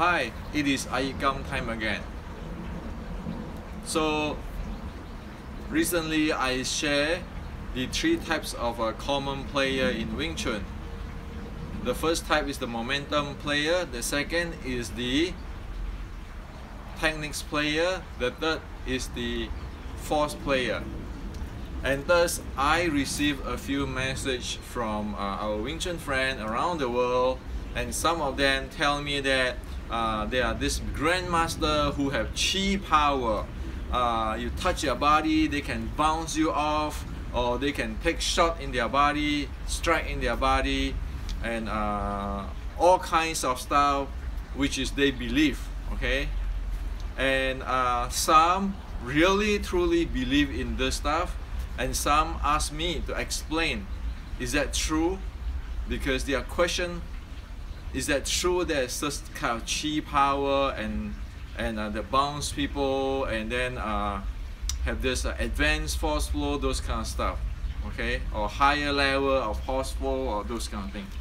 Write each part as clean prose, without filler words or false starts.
Hi, it is iYikKam time again. So recently I share the three types of a common player in Wing Chun. The first type is the momentum player, the second is the techniques player, the third is the force player. And thus I receive a few messages from our Wing Chun friends around the world, and some of them tell me that they are this grandmaster who have chi power. You touch their body, they can bounce you off, or they can take shot in their body, strike in their body, and all kinds of stuff which is they believe, okay? And some really truly believe in this stuff, and some ask me to explain, is that true? Because their question, is that true that such kind of chi power and the bounce people, and then have this advanced force flow, those kind of stuff, okay, or higher level of force flow, or those kind of things.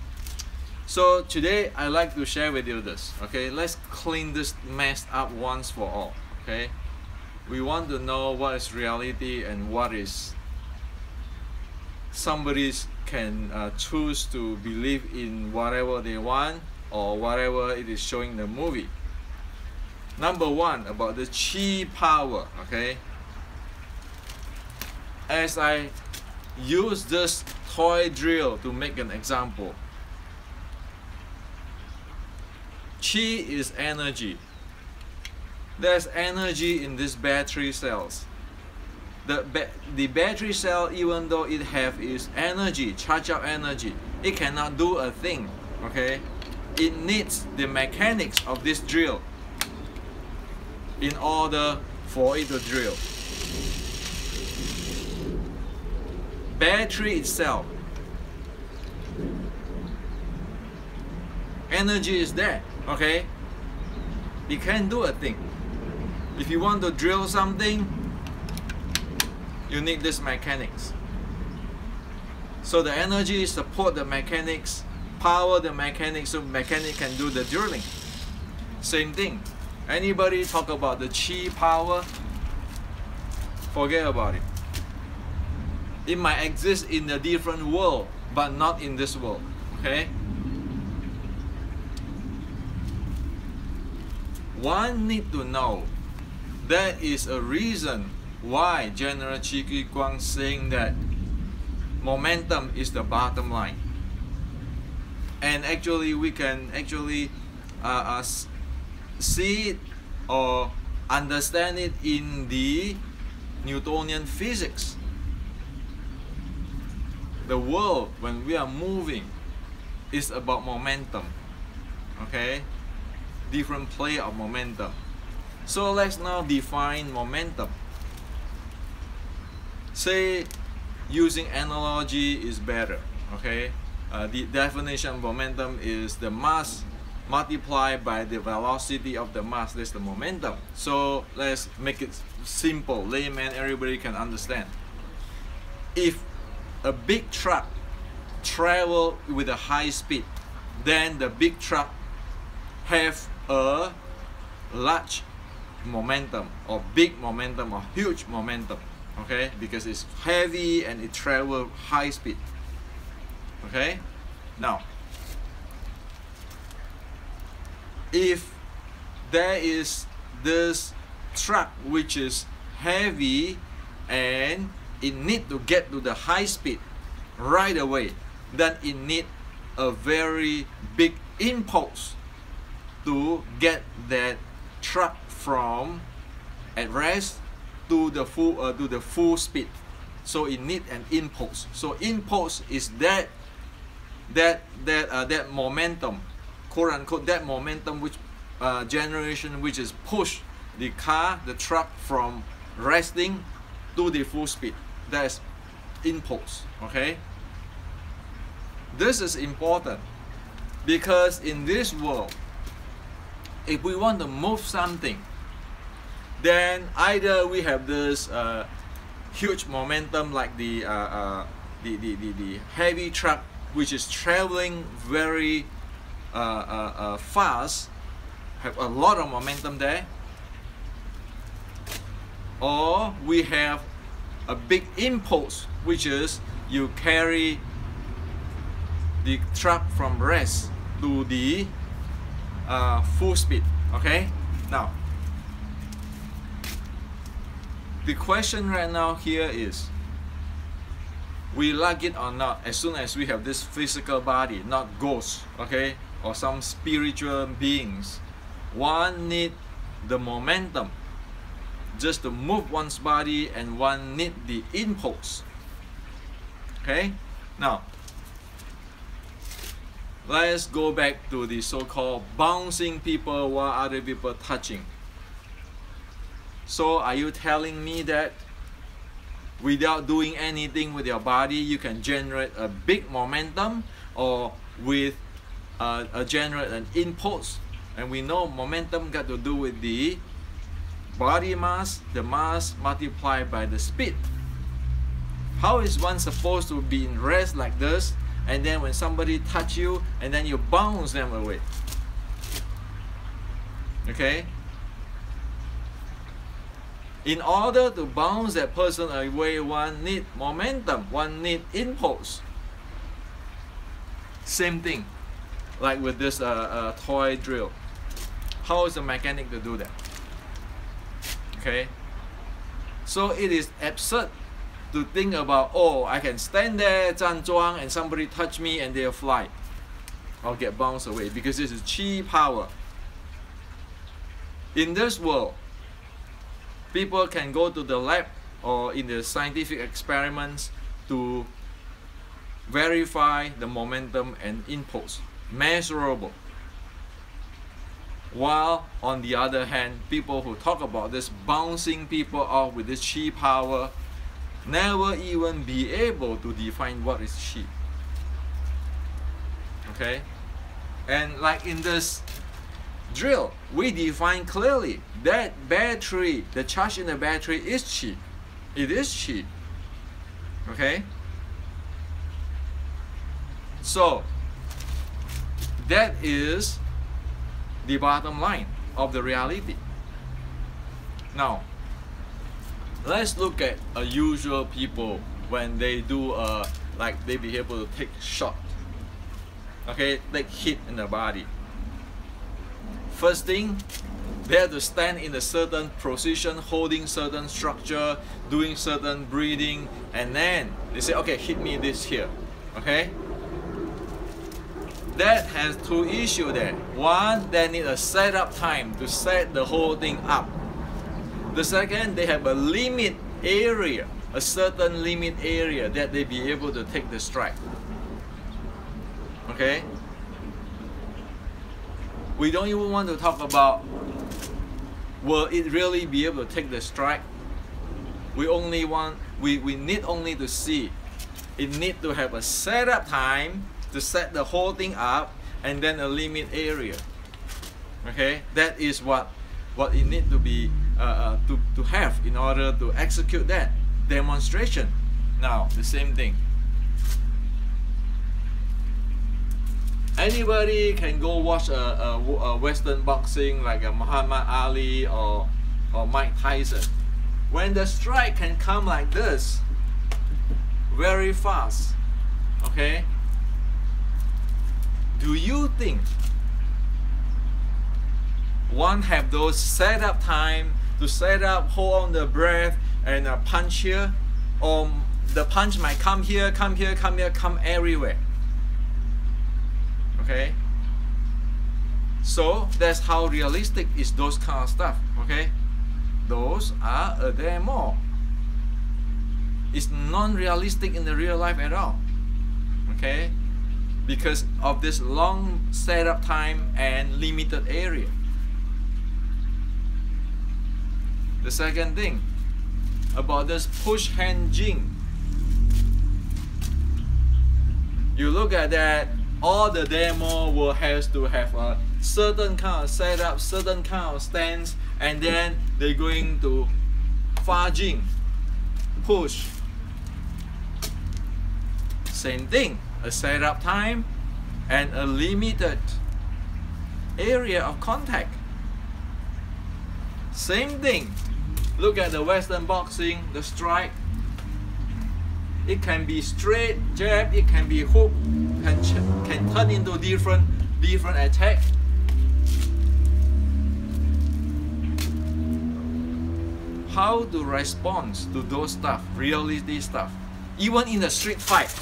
So today I like to share with you this, okay. Let's clean this mess up once for all, okay. We want to know what is reality and what is somebody can choose to believe in whatever they want or whatever it is showing the movie. Number one, about the chi power, okay. As I use this toy drill to make an example, chi is energy. There's energy in these battery cells. The battery cell, even though it have its energy, charge up energy, it cannot do a thing, okay. It needs the mechanics of this drill in order for it to drill. Battery itself, energy is there, okay. It can do a thing. If you want to drill something, you need this mechanics. So the energy support the mechanics, power the mechanics, so mechanic can do the drilling. Same thing. Anybody talk about the chi power? Forget about it. It might exist in a different world, but not in this world, okay? One need to know there is a reason why General Chi Kwang saying that momentum is the bottom line. And actually we can actually see it or understand it in the Newtonian physics. The world, when we are moving, is about momentum, okay? Different play of momentum. So let's now define momentum. Say, using analogy is better, okay? The definition of momentum is the mass multiplied by the velocity of the mass. That's the momentum. So let's make it simple, layman, everybody can understand. If a big truck travel with a high speed, then the big truck have a large momentum, or big momentum, or huge momentum, okay, because it's heavy and it travel high speed, okay. Now if there is this truck which is heavy and it need to get to the high speed right away, then it need a very big impulse to get that truck from at rest to the full speed. So it need an impulse. So impulse is that momentum, quote unquote, that momentum which generation which is push the car, the truck, from resting to the full speed. That's impulse, okay. This is important because in this world, if we want to move something, then either we have this huge momentum like the heavy truck which is traveling very fast, have a lot of momentum there, or we have a big impulse, which is you carry the truck from rest to the full speed. Okay, now the question right now here is, we like it or not, as soon as we have this physical body, not ghosts, okay, or some spiritual beings, one need the momentum just to move one's body, and one need the impulse. Okay, now let's go back to the so-called bouncing people while other people touching. So are you telling me that without doing anything with your body, you can generate a big momentum, or with generate an impulse? And we know momentum got to do with the body mass, the mass multiplied by the speed. How is one supposed to be in rest like this, and then when somebody touch you, and then you bounce them away? Okay? In order to bounce that person away, one need momentum, one need impulse. Same thing, like with this toy drill. How is the mechanic to do that? Okay? So it is absurd to think about, oh, I can stand there, 站桩, and somebody touch me and they'll fly or get bounced away, because this is chi power. In this world, people can go to the lab or in the scientific experiments to verify the momentum and impulse, measurable. While on the other hand, people who talk about this bouncing people off with this chi power never even be able to define what is chi. Okay? And like in this drill, we define clearly that battery, the charge in the battery is chi. It is chi. Okay? So that is the bottom line of the reality. Now, let's look at a usual people when they do like they be able to take shot. Okay, take hit in the body. First thing, they have to stand in a certain position, holding certain structure, doing certain breathing, and then they say, okay, hit me this here. Okay? That has two issues there. One, they need a setup time to set the whole thing up. The second, they have a limit area, a certain limit area that they be able to take the strike. Okay? We don't even want to talk about, will it really be able to take the strike? We need only to see it need to have a setup time to set the whole thing up, and then a limit area. Okay, that is what it need to be to have in order to execute that demonstration. Now the same thing. Anybody can go watch a Western boxing like a Muhammad Ali or Mike Tyson. When the strike can come like this, very fast, okay? Do you think one have those setup time to set up, hold on the breath, and punch here? Or the punch might come here, come here, come here, come everywhere. Okay? So that's how realistic is those kind of stuff. Okay? Those are a demo. It's non-realistic in the real life at all. Okay? Because of this long setup time and limited area. The second thing about this push hand jing, you look at that, all the demo will have to have a certain kind of setup, certain kind of stance, and then they're going to fa jing, push. Same thing, a setup time and a limited area of contact. Same thing. Look at the Western boxing, the strike. It can be straight jab, it can be hook, can turn into different attack. How to respond to those stuff, reality stuff, even in a street fight.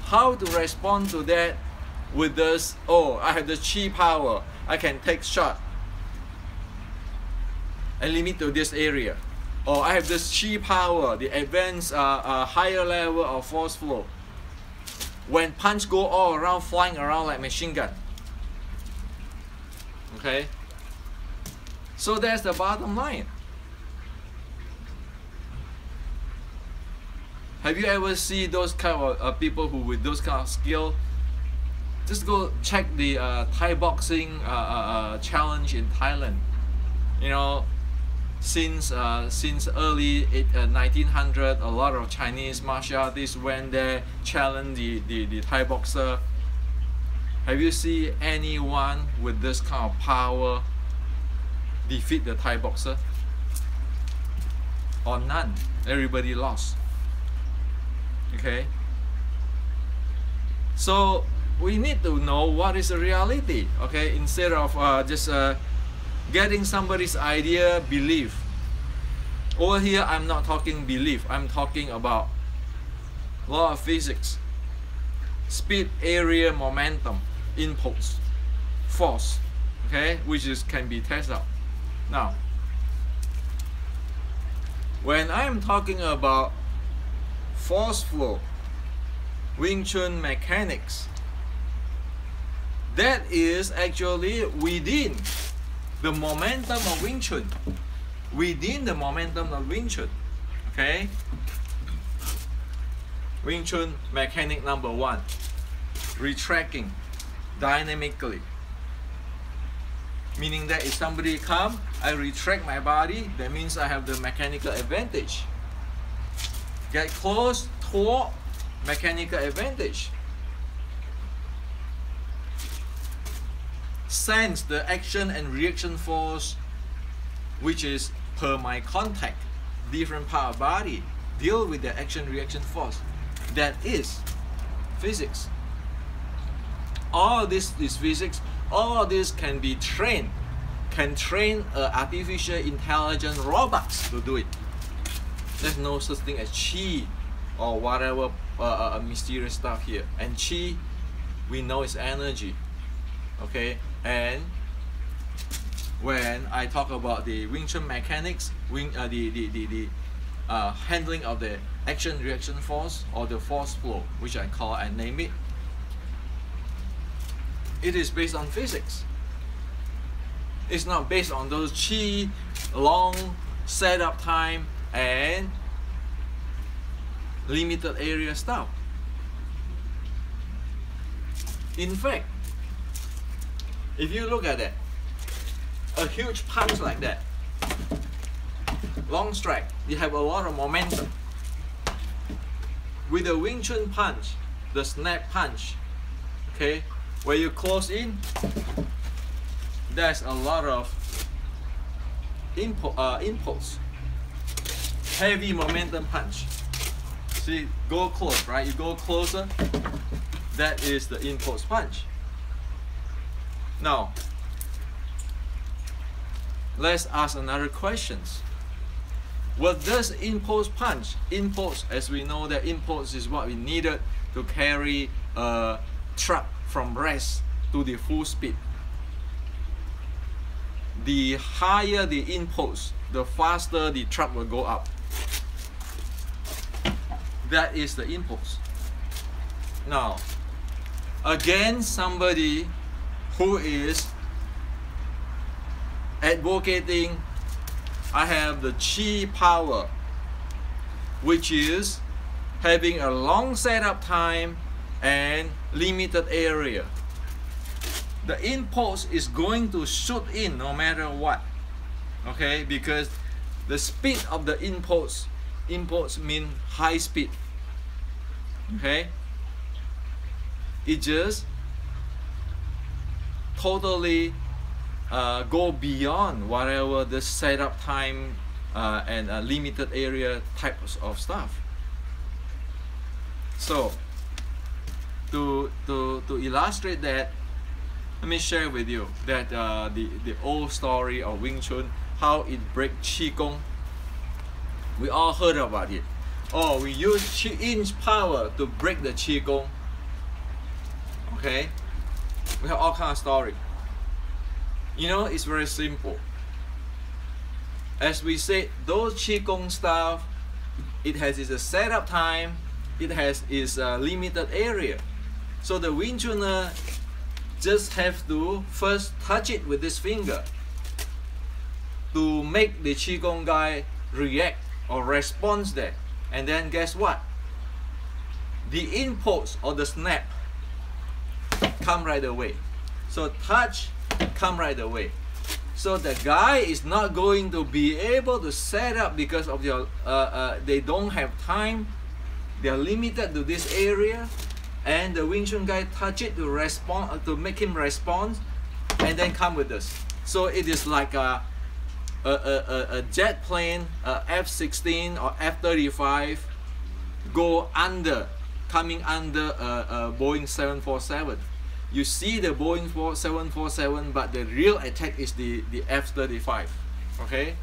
How to respond to that with this, oh, I have the chi power, I can take shot and limit to this area. Or I have this chi power, the advanced higher level of force flow. When punch go all around, flying around like machine gun. Okay? So that's the bottom line. Have you ever seen those kind of people who with those kind of skill? Just go check the Thai boxing challenge in Thailand. You know, since early 1900, a lot of Chinese martial artists went there, challenged the Thai boxer. Have you seen anyone with this kind of power defeat the Thai boxer? Or none? Everybody lost. Okay? So we need to know what is the reality, okay? Instead of just getting somebody's idea, belief. Over here, I'm not talking belief. I'm talking about law of physics. Speed, area, momentum, impulse, force, okay? Which can be tested out. Now, when I'm talking about force flow, Wing Chun mechanics, that is actually within the momentum of Wing Chun. Within the momentum of Wing Chun. Okay? Wing Chun mechanic number 1. Retracting dynamically. Meaning that if somebody come, I retract my body, that means I have the mechanical advantage. Get close, torque, mechanical advantage. Sense the action and reaction force, which is per my contact, different part of body, deal with the action reaction force. That is physics. All this is physics. All this can be trained. Can train artificial intelligent robots to do it. There's no such thing as chi or whatever mysterious stuff here. And chi, we know it's energy. Okay, and when I talk about the Wing Chun mechanics, the handling of the action reaction force or the force flow, which I call and name it, it is based on physics. It's not based on those chi, long setup time and limited area stuff. In fact, if you look at it, a huge punch like that, long strike, you have a lot of momentum. With the Wing Chun punch, the snap punch, okay, where you close in, there's a lot of impulse. Heavy momentum punch. See, go close, right? You go closer, that is the impulse punch. Now, let's ask another question. What does impulse punch? Impulse, as we know that impulse is what we needed to carry a truck from rest to the full speed. The higher the impulse, the faster the truck will go up. That is the impulse. Now, again, somebody who is advocating, I have the chi power, which is having a long setup time and limited area. The impulse is going to shoot in no matter what, okay? Because the speed of the impulse means high speed, okay? It just totally go beyond whatever the setup time and limited area types of stuff. So to illustrate that, let me share with you that the old story of Wing Chun, how it breaks Qigong. We all heard about it. Oh, we use Qi power to break the Qigong. Okay, we have all kinds of story. You know, it's very simple. As we said, those Qigong stuff, it has its setup time, it has its limited area. So the Wing Chuner just have to first touch it with this finger to make the Qigong guy react or respond there. And then guess what? The impulse or the snap come right away. So touch, come right away. So the guy is not going to be able to set up because of your they don't have time. They are limited to this area, and the Wing Chun guy touch it to respond, to make him respond, and then come with this. So it is like a jet plane, F-16 or F-35, go under, coming under a Boeing 747. You see the Boeing 747, but the real attack is the F-35. Okay,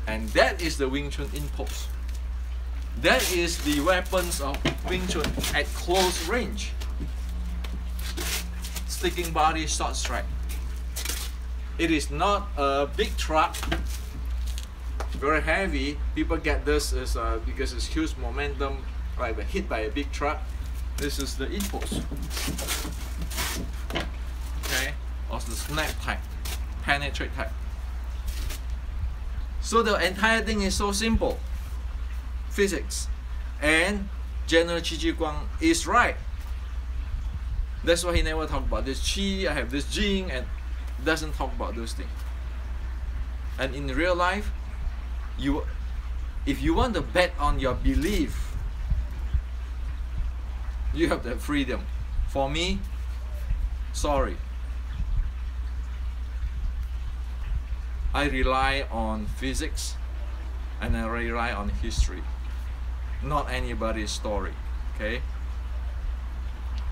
and that is the Wing Chun impulse. That is the weapons of Wing Chun at close range. Sticking body, short strike. It is not a big truck, very heavy. People get this as because it's huge momentum, like hit by a big truck. This is the impulse. Okay, or the snap type, penetrate type. So the entire thing is so simple. Physics and General Qi Ji Guang is right. That's why he never talk about this Qi, I have this Jing, and doesn't talk about those things. And in real life, if you want to bet on your belief, you have the freedom. For me, sorry. I rely on physics and I rely on history, not anybody's story, okay?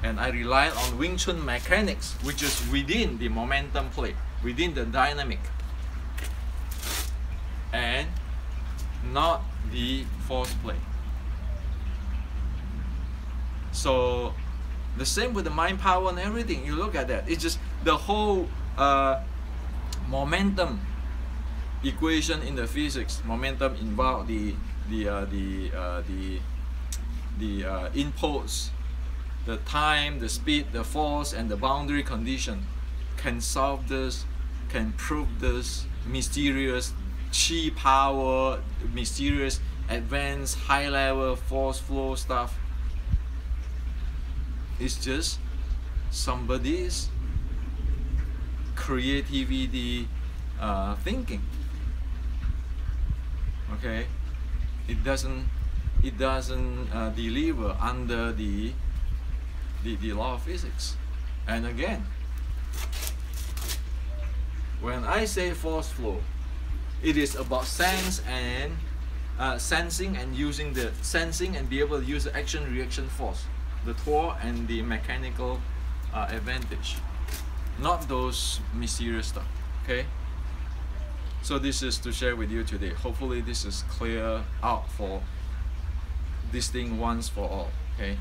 And I rely on Wing Chun mechanics, which is within the momentum play, within the dynamic, and not the force play. So the same with the mind power and everything. You look at that, it's just the whole momentum equation in the physics. Momentum involves the impulse, the time, the speed, the force, and the boundary condition. Can solve this, can prove this mysterious Qi power, mysterious advanced high level force flow stuff. It's just somebody's creativity thinking. Okay, it doesn't deliver under the law of physics. And again, when I say force flow, it is about sense and sensing and using the sensing and be able to use the action reaction force, the torque and the mechanical advantage, not those mysterious stuff. Okay, so this is to share with you today. Hopefully this is clear out for this thing once for all. Okay.